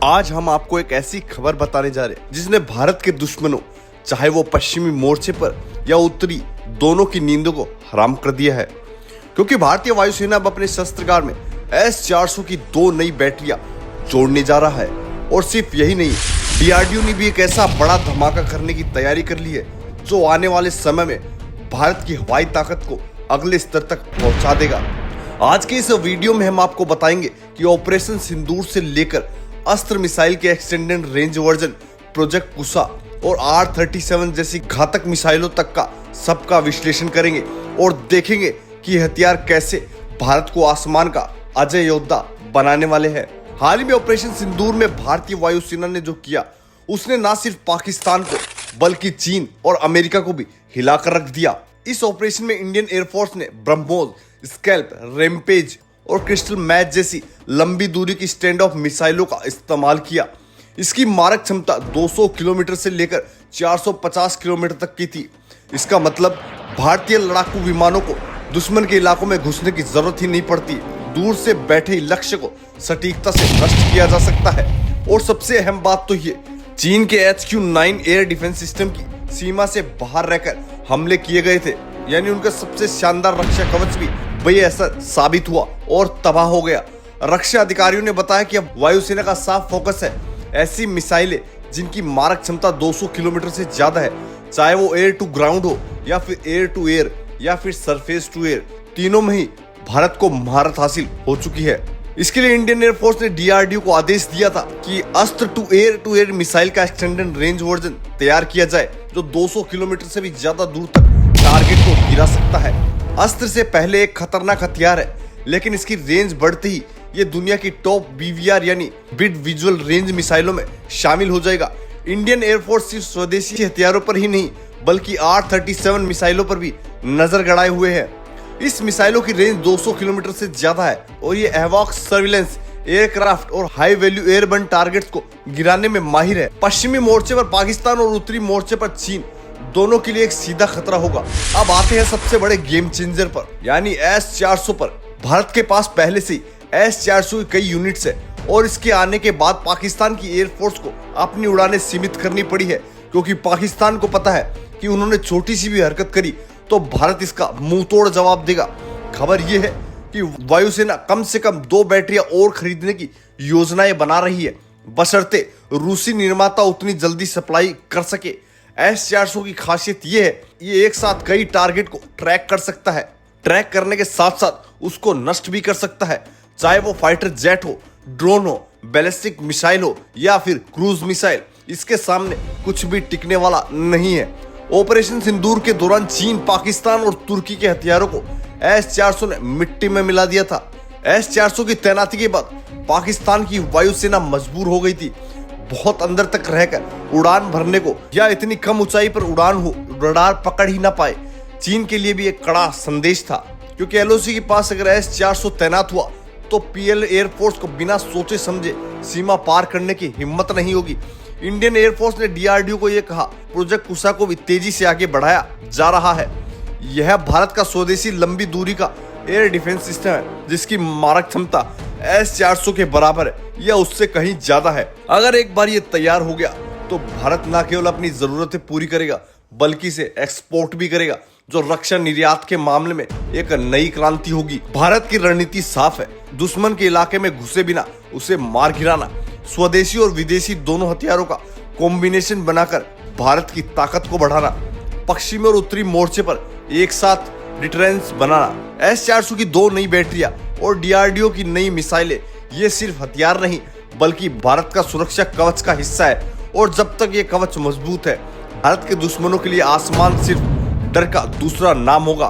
आज हम आपको एक ऐसी खबर बताने जा रहे हैं जिसने भारत के दुश्मनों, चाहे वो पश्चिमी मोर्चे पर या उत्तरी, दोनों की नींदों को हराम कर दिया है। क्योंकि भारतीय वायुसेना अब अपने शस्त्रागार में S-400 की 2 नई बैटरियां जोड़ने जा रहा है। और सिर्फ यही नहीं, DRDO ने भी एक ऐसा बड़ा धमाका करने की तैयारी कर ली है जो आने वाले समय में भारत की हवाई ताकत को अगले स्तर तक पहुंचा देगा। आज के इस वीडियो में हम आपको बताएंगे कि ऑपरेशन सिंदूर से लेकर अस्त्र मिसाइल के एक्सटेंडेड रेंज वर्जन प्रोजेक्ट कुसा और R-37 जैसी घातक मिसाइलों तक का सबका विश्लेषण करेंगे और देखेंगे कि हथियार कैसे भारत को आसमान का अजय योद्धा बनाने वाले हैं। हाल ही में ऑपरेशन सिंदूर में भारतीय वायुसेना ने जो किया, उसने न सिर्फ पाकिस्तान को बल्कि चीन और अमेरिका को भी हिलाकर रख दिया। इस ऑपरेशन में इंडियन एयरफोर्स ने ब्रह्मोस, स्कैल्प, रेम्पेज और क्रिस्टल मैच जैसी लंबी दूरी की स्टैंड ऑफ मिसाइलों का इस्तेमाल किया। इसकी मारक क्षमता 200 किलोमीटर से लेकर 450 किलोमीटर तक की थी। इसका मतलब भारतीय लड़ाकू विमानों को दुश्मन के इलाकों में घुसने की जरूरत ही नहीं पड़ती। दूर से बैठे ही लक्ष्य को सटीकता से नष्ट किया जा सकता है। और सबसे अहम बात तो ये, चीन के HQ-9 एयर डिफेंस सिस्टम की सीमा से बाहर रहकर हमले किए गए थे, यानी उनका सबसे शानदार रक्षा कवच भी बेअसर साबित हुआ और तबाह हो गया। रक्षा अधिकारियों ने बताया कि अब वायुसेना का साफ फोकस है ऐसी मिसाइलें जिनकी मारक क्षमता 200 किलोमीटर से ज्यादा है, चाहे वो एयर टू ग्राउंड हो या फिर एयर टू एयर या फिर सरफेस टू एयर, तीनों में ही भारत को महारत हासिल हो चुकी है। इसके लिए इंडियन एयरफोर्स ने DRDO को आदेश दिया था कि अस्त्र टू एयर मिसाइल का एक्सटेंडेड रेंज वर्जन तैयार किया जाए जो 200 किलोमीटर से भी ज्यादा दूर तक टारगेट को गिरा सकता है। अस्त्र से पहले एक खतरनाक हथियार है, लेकिन इसकी रेंज बढ़ते ही ये दुनिया की टॉप BVR यानी बिड विजुअल रेंज मिसाइलों में शामिल हो जाएगा। इंडियन एयरफोर्स सिर्फ स्वदेशी हथियारों पर ही नहीं बल्कि R-37 मिसाइलों पर भी नजर गड़ाए हुए है। इस मिसाइलों की रेंज 200 किलोमीटर से ज्यादा है और ये एवॉक्स, सर्विलेंस, एयरक्राफ्ट और हाई वैल्यू एयरबर्न टारगेट्स को गिराने में माहिर है। पश्चिमी मोर्चे पर पाकिस्तान और उत्तरी मोर्चे पर चीन, दोनों के लिए एक सीधा खतरा होगा। अब आते हैं सबसे बड़े गेम चेंजर पर, यानी S-400 पर। भारत के पास पहले से S-400 की कई यूनिट्स है और इसके आने के बाद पाकिस्तान की एयरफोर्स को अपनी उड़ानें सीमित करनी पड़ी है, क्योंकि पाकिस्तान को पता है कि उन्होंने छोटी सी भी हरकत करी तो भारत इसका मुंह तोड़ जवाब देगा। खबर यह है कि वायुसेना कम से कम 2 बैटरियां और खरीदने की योजनाएं बना रही है, बशर्ते रूसी निर्माता उतनी जल्दी सप्लाई कर सके। S-400 की खासियत यह है, ये एक साथ कई टारगेट को ट्रैक कर सकता है। ट्रैक करने के साथ साथ उसको नष्ट भी कर सकता है, चाहे वो फाइटर जेट हो, ड्रोन हो, बैलिस्टिक मिसाइल हो या फिर क्रूज मिसाइल। इसके सामने कुछ भी टिकने वाला नहीं है। ऑपरेशन सिंदूर के दौरान चीन, पाकिस्तान और तुर्की के हथियारों को S-400 ने मिट्टी में मिला दिया था। S-400 की तैनाती के बाद पाकिस्तान की वायुसेना मजबूर हो गई थी बहुत अंदर तक रहकर उड़ान भरने को, या इतनी कम ऊंचाई पर उड़ान हो रडार पकड़ ही ना पाए। चीन के लिए भी एक कड़ा संदेश था, क्योंकि LOC के पास अगर S-400 तैनात हुआ तो PL एयरफोर्स को बिना सोचे समझे सीमा पार करने की हिम्मत नहीं होगी। इंडियन एयरफोर्स ने DRDO को यह कहा, प्रोजेक्ट कुसा को भी तेजी से आगे बढ़ाया जा रहा है। यह भारत का स्वदेशी लंबी दूरी का एयर डिफेंस सिस्टम है जिसकी मारक क्षमता S-400 के बराबर है या उससे कहीं ज्यादा है। अगर एक बार ये तैयार हो गया तो भारत न केवल अपनी जरूरतें पूरी करेगा बल्कि इसे एक्सपोर्ट भी करेगा, जो रक्षा निर्यात के मामले में एक नई क्रांति होगी। भारत की रणनीति साफ है, दुश्मन के इलाके में घुसे बिना उसे मार गिराना, स्वदेशी और विदेशी दोनों हथियारों का कॉम्बिनेशन बनाकर भारत की ताकत को बढ़ाना, पश्चिमी और उत्तरी मोर्चे पर एक साथ डिटरेंस बनाना। S-400 की 2 नई बैटरियां और DRDO की नई मिसाइलें ये सिर्फ हथियार नहीं बल्कि भारत का सुरक्षा कवच का हिस्सा है। और जब तक ये कवच मजबूत है, भारत के दुश्मनों के लिए आसमान सिर्फ डर का दूसरा नाम होगा।